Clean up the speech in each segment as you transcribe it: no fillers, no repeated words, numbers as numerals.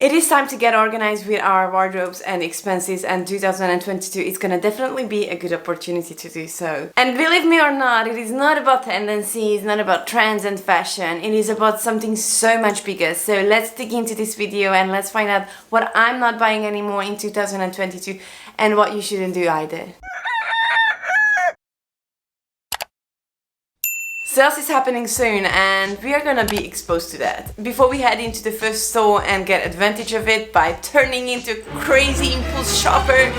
It is time to get organized with our wardrobes and expenses, and 2022 is gonna definitely be a good opportunity to do so. And believe me or not, it is not about tendencies, not about trends and fashion, it is about something so much bigger. So let's dig into this video and let's find out what I'm not buying anymore in 2022 and what you shouldn't do either. Sales is happening soon and we are gonna be exposed to that. Before we head into the first store and get advantage of it by turning into a crazy impulse shopper,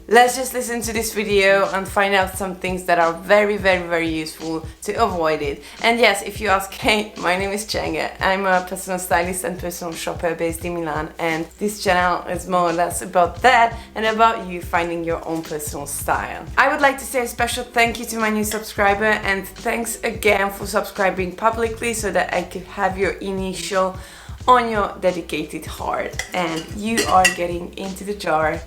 let's just listen to this video and find out some things that are very useful to avoid it. And yes, if you ask, hey, my name is Cenga. I'm a personal stylist and personal shopper based in Milan, and this channel is more or less about that and about you finding your own personal style. I would like to say a special thank you to my new subscriber, and thanks again for subscribing publicly so that I could have your initial on your dedicated heart. And you are getting into the jar.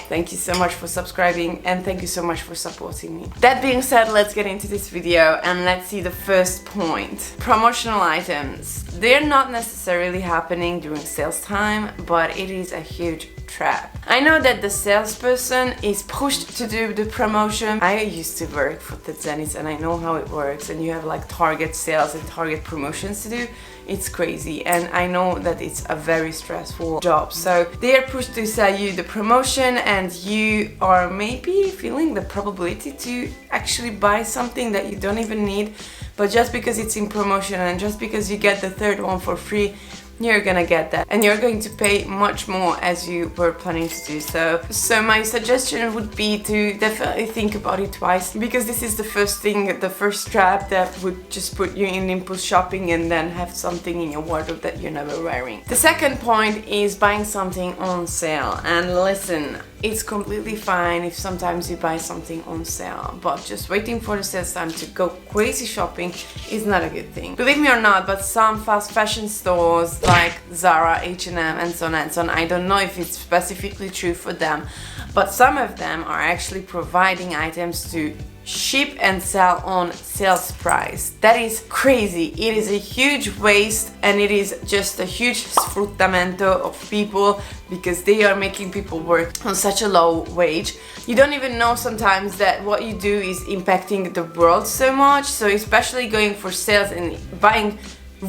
Thank you so much for subscribing and thank you so much for supporting me. That being said, let's get into this video and let's see the first point. Promotional items. They're not necessarily happening during sales time, but it is a huge trap. I know that the salesperson is pushed to do the promotion. I used to work for the Zenith and I know how it works, and you have like target sales and target promotions to do. It's crazy, and I know that it's a very stressful job. So they are pushed to sell you the promotion and you are maybe feeling the probability to actually buy something that you don't even need, but just because it's in promotion and just because you get the third one for free, you're gonna get that and you're going to pay much more as you were planning to do so. So my suggestion would be to definitely think about it twice, because this is the first thing, the first trap that would just put you in impulse shopping and then have something in your wardrobe that you're never wearing. The second point is buying something on sale. And listen, it's completely fine if sometimes you buy something on sale, but just waiting for the sales time to go crazy shopping is not a good thing. Believe me or not, but some fast fashion stores like Zara, H&M and so on and so on, I don't know if it's specifically true for them, but some of them are actually providing items to ship and sell on sales price. That is crazy. It is a huge waste and it is just a huge sfruttamento of people, because they are making people work on such a low wage. You don't even know sometimes that what you do is impacting the world so much. So especially going for sales and buying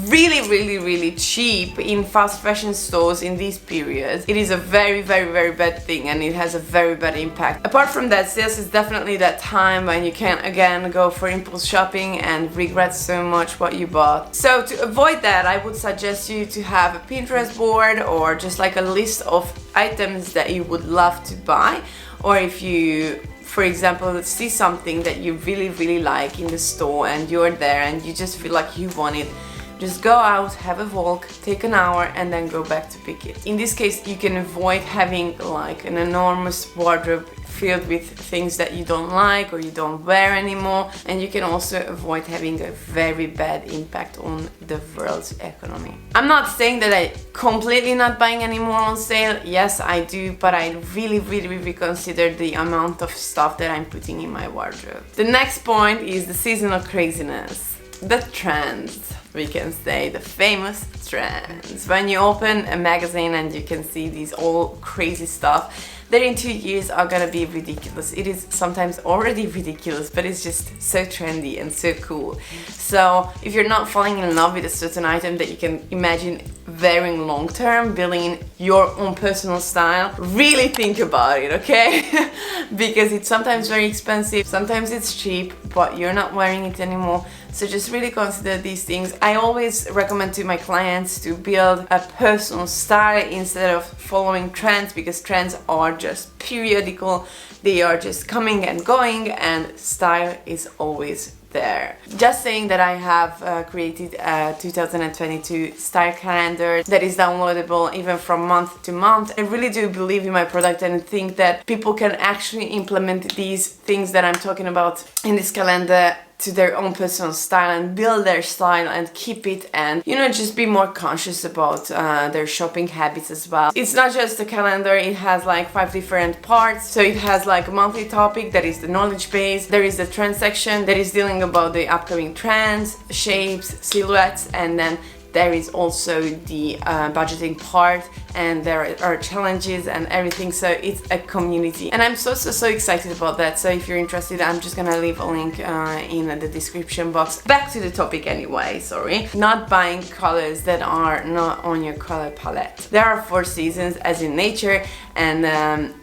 really cheap in fast fashion stores in these periods, it is a very bad thing and it has a very bad impact. Apart from that, sales is definitely that time when you can again go for impulse shopping and regret so much what you bought. So to avoid that, I would suggest you to have a Pinterest board or just like a list of items that you would love to buy, or if you, for example, see something that you really like in the store and you're there and you just feel like you want it, just go out, have a walk, take an hour and then go back to pick it. In this case, you can avoid having like an enormous wardrobe filled with things that you don't like or you don't wear anymore, and you can also avoid having a very bad impact on the world's economy. I'm not saying that I completely not buying anymore on sale. Yes, I do, but I really reconsider the amount of stuff that I'm putting in my wardrobe. The next point is the seasonal craziness. The trends, we can say, the famous trends. When you open a magazine and you can see these all crazy stuff that in 2 years are gonna be ridiculous. It is sometimes already ridiculous, but it's just so trendy and so cool. So if you're not falling in love with a certain item that you can imagine wearing long term, building your own personal style, really think about it, okay? Because it's sometimes very expensive, sometimes it's cheap, but you're not wearing it anymore. So just really consider these things. I always recommend to my clients to build a personal style instead of following trends, because trends are just periodical. They are just coming and going, and style is always there. Just saying that I have created a 2022 style calendar that is downloadable even from month to month. I really do believe in my product and think that people can actually implement these things that I'm talking about in this calendar to their own personal style and build their style and keep it, and just be more conscious about their shopping habits as well. It's not just a calendar, it has like 5 different parts. So it has like a monthly topic that is the knowledge base, there is the trend section that is dealing about the upcoming trends, shapes, silhouettes, and then there is also the budgeting part and there are challenges and everything, so it's a community, and I'm so excited about that. So if you're interested, I'm just gonna leave a link in the description box. Back to the topic anyway, sorry. Not buying colors that are not on your color palette. There are 4 seasons as in nature, and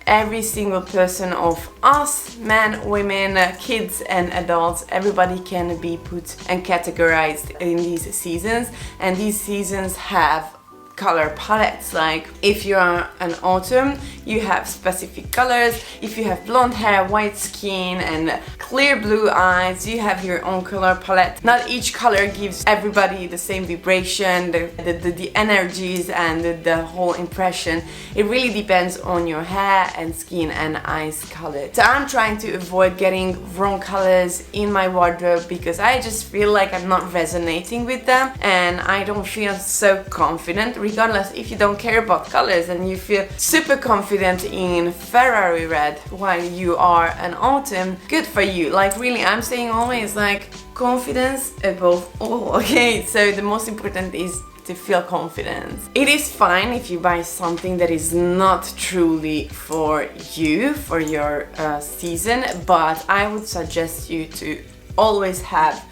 every single person of us, men, women, kids and adults, everybody can be put and categorized in these seasons, and these seasons have color palettes. Like if you are an autumn, you have specific colors. If you have blonde hair, white skin and clear blue eyes, you have your own color palette. Not each color gives everybody the same vibration, the energies and the whole impression. It really depends on your hair and skin and eyes color. So I'm trying to avoid getting wrong colors in my wardrobe because I just feel like I'm not resonating with them and I don't feel so confident. Regardless, if you don't care about colors and you feel super confident in Ferrari red while you are an autumn, good for you. Like really, I'm saying always like confidence above all, okay? So the most important is to feel confident. It is fine if you buy something that is not truly for you, for your season, but I would suggest you to always have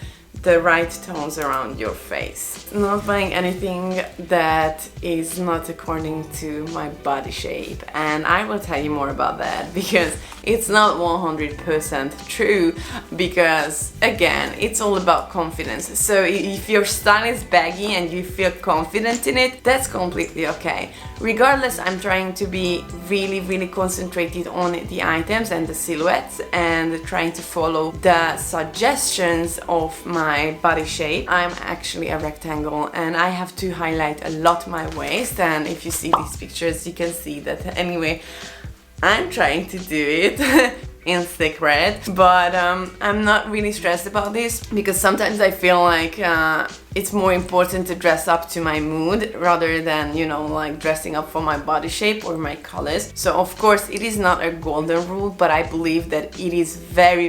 the right tones around your face. Not buying anything that is not according to my body shape, and I will tell you more about that because it's not 100% true, because again, it's all about confidence. So if your style is baggy and you feel confident in it, that's completely okay. Regardless, I'm trying to be really concentrated on the items and the silhouettes and trying to follow the suggestions of my body shape. I'm actually a rectangle and I have to highlight a lot my waist, and if you see these pictures you can see that anyway. I'm trying to do it in thick red, but I'm not really stressed about this because sometimes I feel like it's more important to dress up to my mood rather than, you know, like dressing up for my body shape or my colors. So of course it is not a golden rule, but I believe that it is very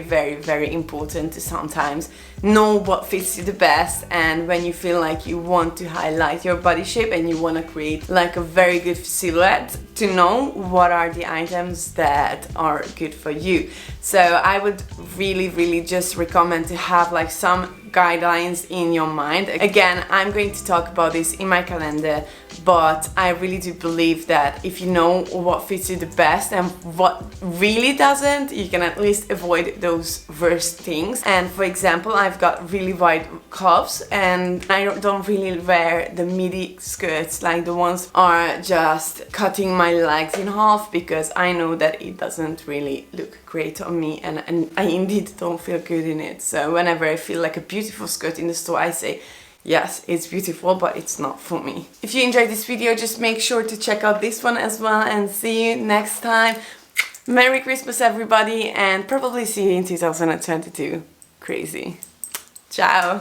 important to sometimes know what fits you the best, and when you feel like you want to highlight your body shape and you want to create like a very good silhouette, to know what are the items that are good for you. So I would really just recommend to have like some guidelines in your mind. Again, I'm going to talk about this in my calendar, but I really do believe that if you know what fits you the best and what really doesn't, you can at least avoid those worst things. And for example, I've got really wide calves and I don't really wear the midi skirts, like the ones are just cutting my legs in half, because I know that it doesn't really look great on me and I indeed don't feel good in it. So whenever I feel like a beautiful skirt in the store, I say, yes, it's beautiful, but it's not for me. If you enjoyed this video, just make sure to check out this one as well, and see you next time. Merry Christmas everybody, and probably see you in 2022. Crazy. Ciao!